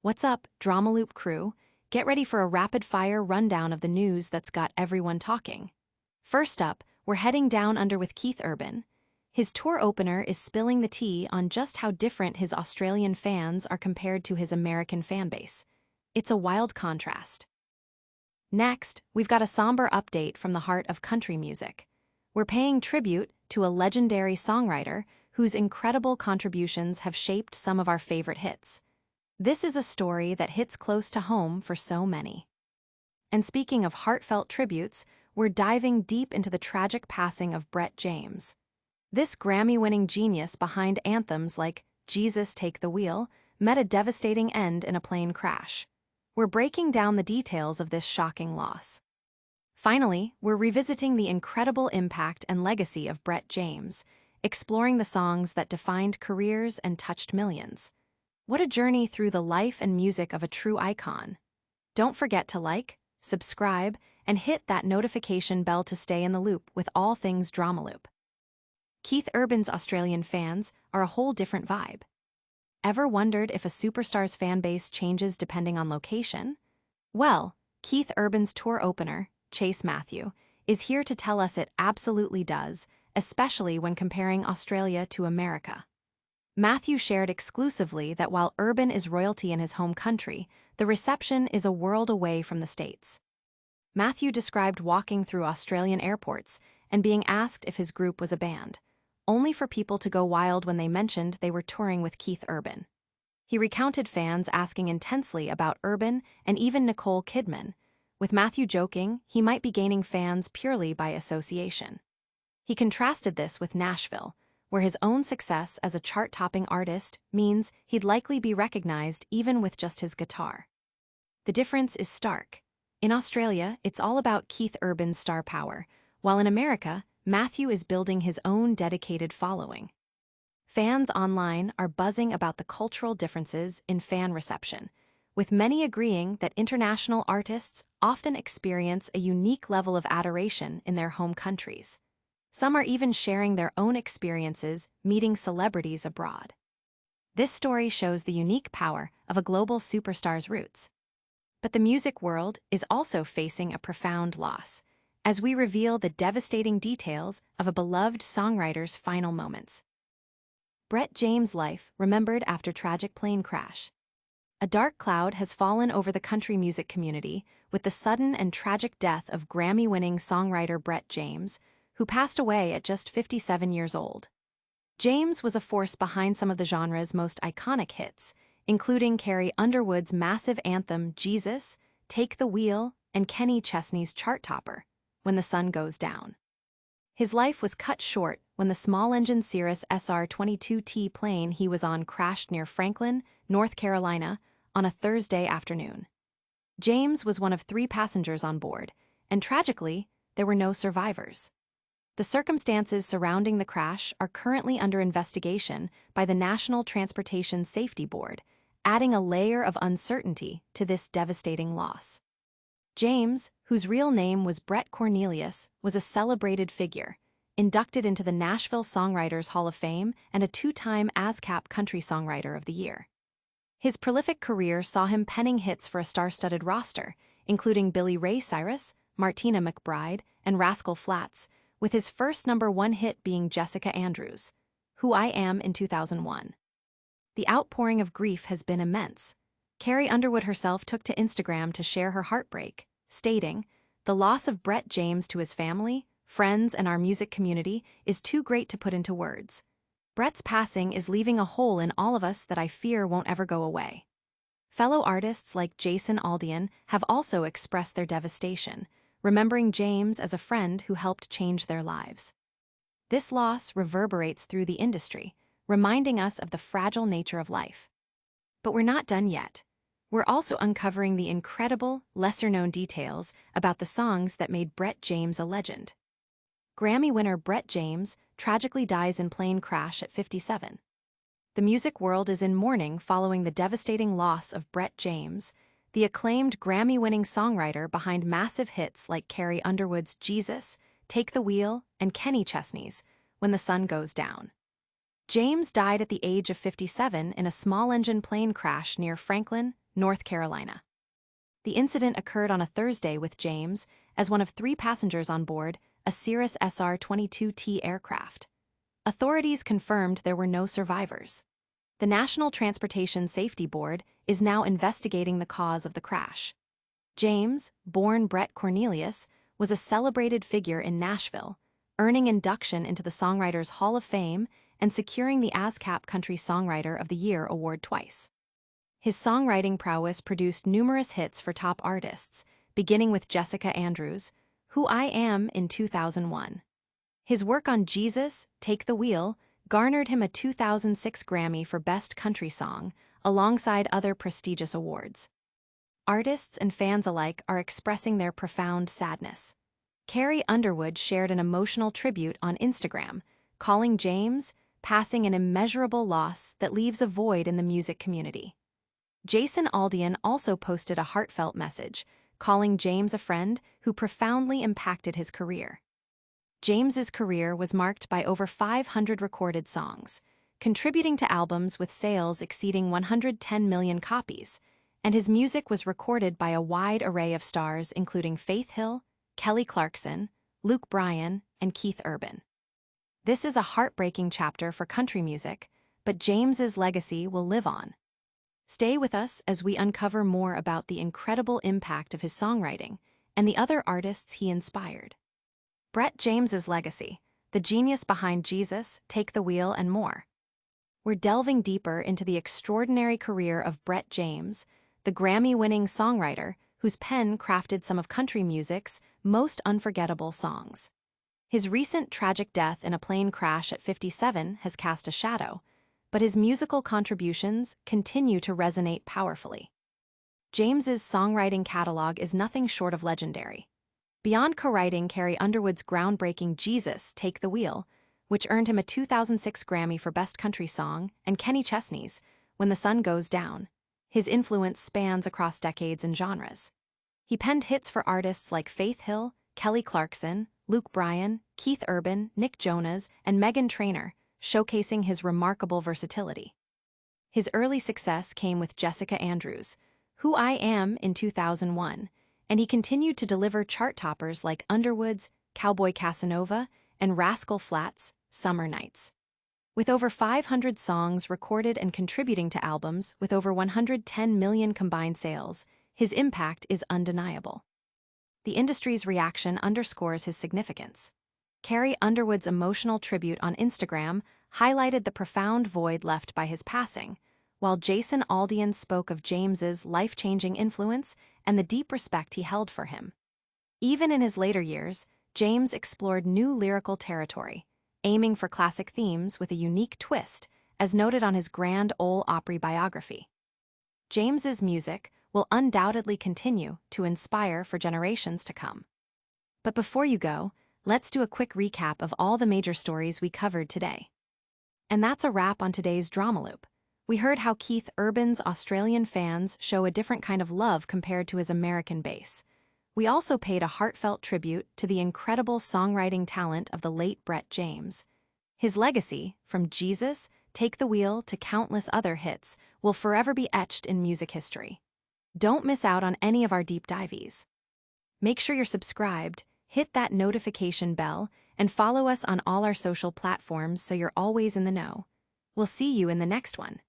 What's up, DramaLoop crew? Get ready for a rapid-fire rundown of the news that's got everyone talking. First up, we're heading down under with Keith Urban. His tour opener is spilling the tea on just how different his Australian fans are compared to his American fanbase. It's a wild contrast. Next, we've got a somber update from the heart of country music. We're paying tribute to a legendary songwriter whose incredible contributions have shaped some of our favorite hits. This is a story that hits close to home for so many. And speaking of heartfelt tributes, we're diving deep into the tragic passing of Brett James. This Grammy-winning genius behind anthems like Jesus Take the Wheel met a devastating end in a plane crash. We're breaking down the details of this shocking loss. Finally, we're revisiting the incredible impact and legacy of Brett James, exploring the songs that defined careers and touched millions. What a journey through the life and music of a true icon. Don't forget to like, subscribe, and hit that notification bell to stay in the loop with all things DramaLoop. Keith Urban's Australian fans are a whole different vibe. Ever wondered if a superstar's fan base changes depending on location? Well, Keith Urban's tour opener, Chase Matthew, is here to tell us it absolutely does, especially when comparing Australia to America. Matthew shared exclusively that while Urban is royalty in his home country, the reception is a world away from the States. Matthew described walking through Australian airports and being asked if his group was a band, only for people to go wild when they mentioned they were touring with Keith Urban. He recounted fans asking intensely about Urban and even Nicole Kidman, with Matthew joking he might be gaining fans purely by association. He contrasted this with Nashville, where his own success as a chart-topping artist means he'd likely be recognized even with just his guitar. The difference is stark. In Australia, it's all about Keith Urban's star power, while in America, Matthew is building his own dedicated following. Fans online are buzzing about the cultural differences in fan reception, with many agreeing that international artists often experience a unique level of adoration in their home countries. Some are even sharing their own experiences meeting celebrities abroad. This story shows the unique power of a global superstar's roots. But the music world is also facing a profound loss, as we reveal the devastating details of a beloved songwriter's final moments. Brett James' life remembered after tragic plane crash. A dark cloud has fallen over the country music community with the sudden and tragic death of Grammy-winning songwriter Brett James, who passed away at just 57 years old. James was a force behind some of the genre's most iconic hits, including Carrie Underwood's massive anthem Jesus, Take the Wheel, and Kenny Chesney's chart topper, When the Sun Goes Down. His life was cut short when the small-engine Cirrus SR-22T plane he was on crashed near Franklin, North Carolina, on a Thursday afternoon. James was one of 3 passengers on board, and tragically, there were no survivors. The circumstances surrounding the crash are currently under investigation by the National Transportation Safety Board, adding a layer of uncertainty to this devastating loss. James, whose real name was Brett Cornelius, was a celebrated figure, inducted into the Nashville Songwriters Hall of Fame and a 2-time ASCAP Country Songwriter of the Year. His prolific career saw him penning hits for a star-studded roster, including Billy Ray Cyrus, Martina McBride, and Rascal Flatts, with his first #1 hit being Jessica Andrews' Who I Am in 2001. The outpouring of grief has been immense. Carrie Underwood herself took to Instagram to share her heartbreak, stating, "The loss of Brett James to his family, friends, and our music community is too great to put into words. Brett's passing is leaving a hole in all of us that I fear won't ever go away." Fellow artists like Jason Aldean have also expressed their devastation, remembering James as a friend who helped change their lives. This loss reverberates through the industry, reminding us of the fragile nature of life. But we're not done yet. We're also uncovering the incredible, lesser-known details about the songs that made Brett James a legend. Grammy winner Brett James tragically dies in plane crash at 57. The music world is in mourning following the devastating loss of Brett James, the acclaimed Grammy-winning songwriter behind massive hits like Carrie Underwood's Jesus, Take the Wheel, and Kenny Chesney's When the Sun Goes Down. James died at the age of 57 in a small-engine plane crash near Franklin, North Carolina. The incident occurred on a Thursday with James as one of 3 passengers on board a Cirrus SR-22T aircraft. Authorities confirmed there were no survivors. The National Transportation Safety Board is now investigating the cause of the crash. James, born Brett Cornelius, was a celebrated figure in Nashville, earning induction into the Songwriters Hall of Fame and securing the ASCAP Country Songwriter of the Year award twice. His songwriting prowess produced numerous hits for top artists, beginning with Jessica Andrews, Who I Am in 2001. His work on Jesus, Take the Wheel, garnered him a 2006 Grammy for Best Country Song, alongside other prestigious awards. Artists and fans alike are expressing their profound sadness. Carrie Underwood shared an emotional tribute on Instagram, calling James passing an immeasurable loss that leaves a void in the music community. Jason Aldean also posted a heartfelt message, calling James a friend who profoundly impacted his career. James's career was marked by over 500 recorded songs, contributing to albums with sales exceeding 110 million copies, and his music was recorded by a wide array of stars including Faith Hill, Kelly Clarkson, Luke Bryan, and Keith Urban. This is a heartbreaking chapter for country music, but James's legacy will live on. Stay with us as we uncover more about the incredible impact of his songwriting and the other artists he inspired. Brett James's legacy, the genius behind Jesus, Take the Wheel, and more. We're delving deeper into the extraordinary career of Brett James, the Grammy-winning songwriter whose pen crafted some of country music's most unforgettable songs. His recent tragic death in a plane crash at 57 has cast a shadow, but his musical contributions continue to resonate powerfully. James's songwriting catalog is nothing short of legendary. Beyond co-writing Carrie Underwood's groundbreaking Jesus, Take the Wheel, which earned him a 2006 Grammy for Best Country Song, and Kenny Chesney's When the Sun Goes Down, his influence spans across decades and genres. He penned hits for artists like Faith Hill, Kelly Clarkson, Luke Bryan, Keith Urban, Nick Jonas, and Meghan Trainor, showcasing his remarkable versatility. His early success came with Jessica Andrews, Who I Am in 2001, and he continued to deliver chart toppers like Underwood's Cowboy Casanova and Rascal Flatts' Summer Nights. With over 500 songs recorded and contributing to albums with over 110 million combined sales, his impact is undeniable. The industry's reaction underscores his significance. Carrie Underwood's emotional tribute on Instagram highlighted the profound void left by his passing, while Jason Aldean spoke of James's life-changing influence and the deep respect he held for him. Even in his later years, James explored new lyrical territory, aiming for classic themes with a unique twist, as noted on his Grand Ole Opry biography. James's music will undoubtedly continue to inspire for generations to come. But before you go, let's do a quick recap of all the major stories we covered today. And that's a wrap on today's DramaLoop. We heard how Keith Urban's Australian fans show a different kind of love compared to his American base. We also paid a heartfelt tribute to the incredible songwriting talent of the late Brett James. His legacy, from Jesus, Take the Wheel to countless other hits, will forever be etched in music history. Don't miss out on any of our deep dives. Make sure you're subscribed, hit that notification bell, and follow us on all our social platforms so you're always in the know. We'll see you in the next one.